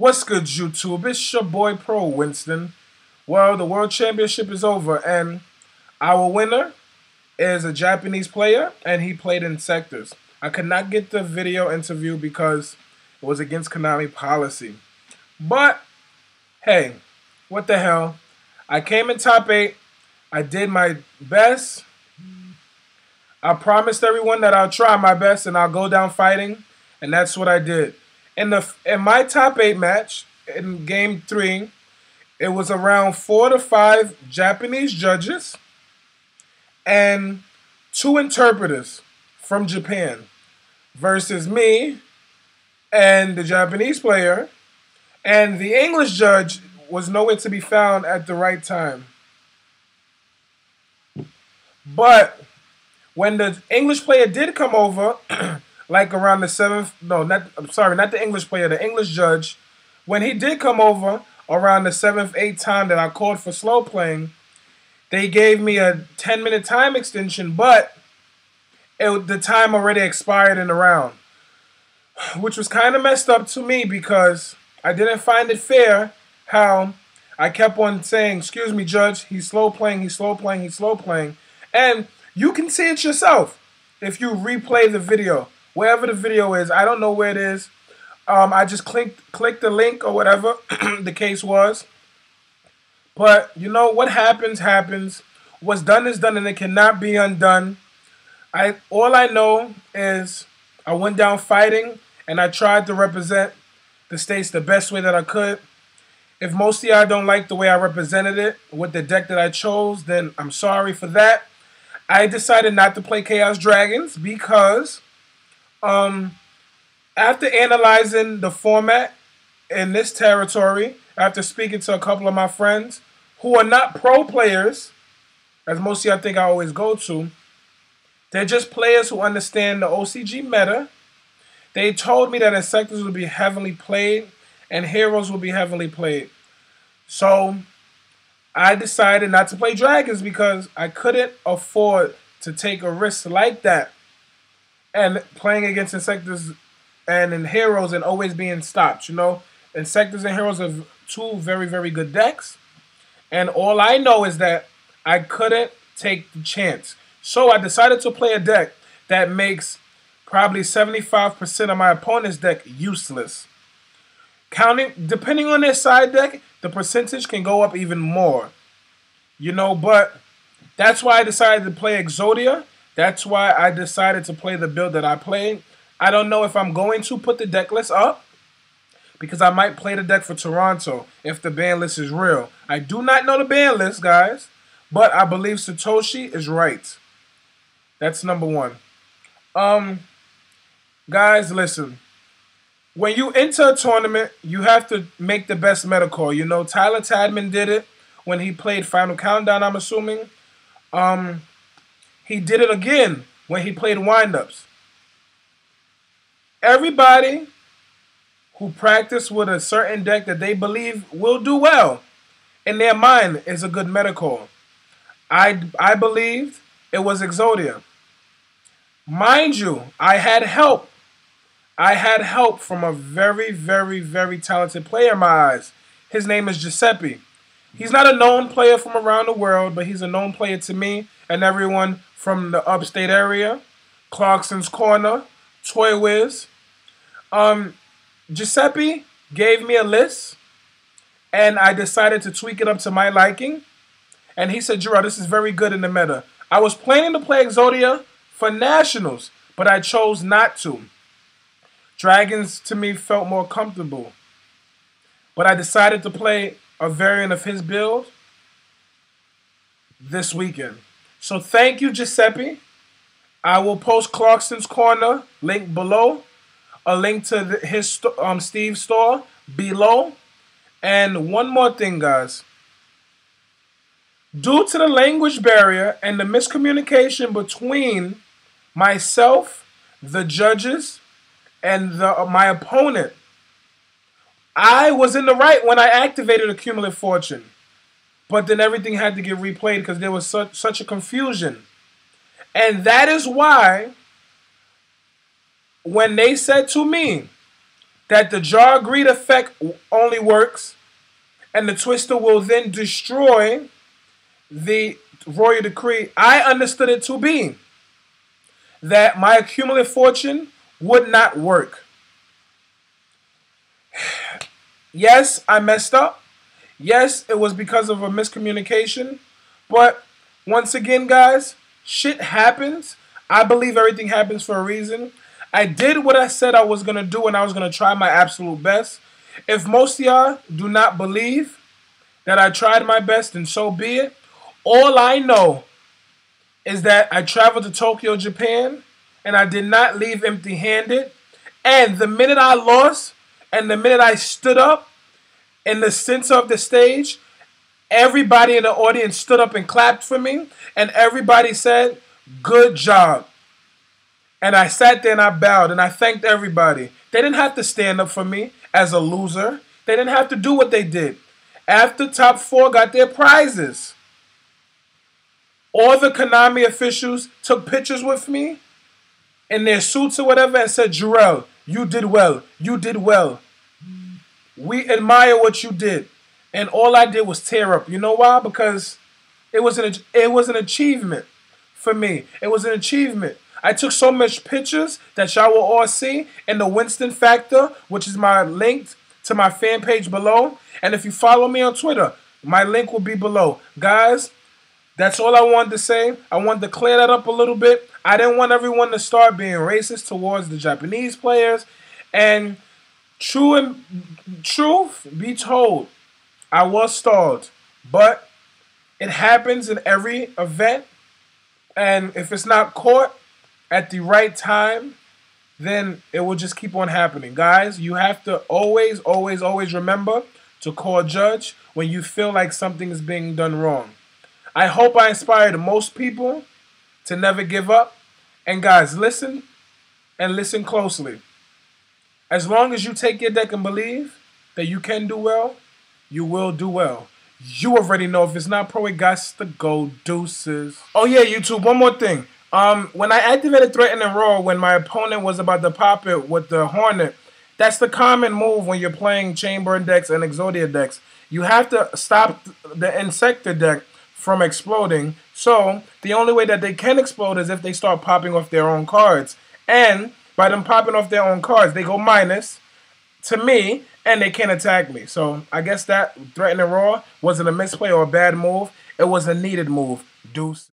What's good, YouTube? It's your boy Pro Winston. Well, the World Championship is over, and our winner is a Japanese player, and he played in sectors. I could not get the video interview because it was against Konami policy. But, hey, what the hell? I came in top 8. I did my best. I promised everyone that I'll try my best and I'll go down fighting, and that's what I did. In my top 8 match, in Game 3, it was around 4 to 5 Japanese judges and 2 interpreters from Japan versus me and the Japanese player, and the English judge was nowhere to be found at the right time. But when the English player did come over, like around the 7th, no, not the English player, the English judge, when he did come over around the 7th, 8th time that I called for slow playing, they gave me a 10-minute time extension, but the time already expired in the round, which was kind of messed up to me because I didn't find it fair how I kept on saying, "Excuse me, judge, he's slow playing, he's slow playing, he's slow playing." And you can see it yourself if you replay the video. Wherever the video is, I don't know where it is. I just clicked the link or whatever the case was. But you know what happens happens. What's done is done, and it cannot be undone. All I know is I went down fighting, and I tried to represent the States the best way that I could. If most of y'all don't like the way I represented it with the deck that I chose, then I'm sorry for that. I decided not to play Chaos Dragons because after analyzing the format in this territory, after speaking to a couple of my friends who are not pro players, as most of y'all think I always go to, they're just players who understand the OCG meta. They told me that Insectors would be heavily played and Heroes would be heavily played. So I decided not to play Dragons because I couldn't afford to take a risk like that and playing against Insectors and in Heroes and always being stopped. You know, Insectors and Heroes are 2 very, very good decks. And all I know is that I couldn't take the chance. So I decided to play a deck that makes probably 75% of my opponent's deck useless. Depending on their side deck, the percentage can go up even more. You know, but that's why I decided to play Exodia. That's why I decided to play the build that I played. I don't know if I'm going to put the deck list up because I might play the deck for Toronto if the ban list is real. I do not know the ban list, guys, but I believe Satoshi is right. That's number 1. Guys, listen. When you enter a tournament, you have to make the best meta call. You know, Tyler Tadman did it when he played Final Countdown, I'm assuming. He did it again when he played Windups. Everybody who practice with a certain deck that they believe will do well in their mind is a good meta call. I believed it was Exodia. Mind you, I had help. I had help from a very, very, very talented player in my eyes. His name is Giuseppe. He's not a known player from around the world, but he's a known player to me and everyone from the upstate area. Clarkson's Corner, Toy Wiz. Giuseppe gave me a list, and I decided to tweak it up to my liking. And he said, "Gerard, this is very good in the meta." I was planning to play Exodia for Nationals, but I chose not to. Dragons, to me, felt more comfortable. But I decided to play a variant of his build this weekend. So thank you, Giuseppe. I will post Clarkson's Corner link below. A link to his Steve's store below. And one more thing, guys. Due to the language barrier and the miscommunication between myself, the judges, and my opponent, I was in the right when I activated Accumulate Fortune. But then everything had to get replayed because there was such a confusion. And that is why when they said to me that the jar greed effect only works, and the twister will then destroy the royal decree. I understood it to be that my accumulative fortune would not work. Yes, I messed up. Yes, it was because of a miscommunication. But once again, guys, shit happens. I believe everything happens for a reason. I did what I said I was going to do, and I was going to try my absolute best. If most of y'all do not believe that I tried my best, then so be it. All I know is that I traveled to Tokyo, Japan, and I did not leave empty-handed. And the minute I lost, and the minute I stood up in the center of the stage, everybody in the audience stood up and clapped for me, and everybody said, "Good job." And I sat there and I bowed and I thanked everybody. They didn't have to stand up for me as a loser. They didn't have to do what they did. After top 4 got their prizes, all the Konami officials took pictures with me in their suits or whatever and said, "Jarrell, you did well. You did well. We admire what you did." And all I did was tear up. You know why? Because it was an achievement for me. It was an achievement. I took so much pictures that y'all will all see in the Winston Factor, which is my link to my fan page below. And if you follow me on Twitter, my link will be below. Guys, that's all I wanted to say. I wanted to clear that up a little bit. I didn't want everyone to start being racist towards the Japanese players. And truth be told, I was stalled. But it happens in every event. And if it's not caught at the right time, then it will just keep on happening. Guys, you have to always, always, always remember to call judge when you feel like something is being done wrong. I hope I inspired most people to never give up. And guys, listen and listen closely. As long as you take your deck and believe that you can do well, you will do well. You already know, if it's not pro, it got to go. Deuces. Oh yeah, YouTube, one more thing. When I activated Threaten and Roar when my opponent was about to pop it with the Hornet, that's the common move when you're playing Chamberlain decks and Exodia decks. You have to stop the Insector deck from exploding. So the only way that they can explode is if they start popping off their own cards. And by them popping off their own cards, they go minus to me, and they can't attack me. So I guess that Threaten and Roar wasn't a misplay or a bad move. It was a needed move. Deuce.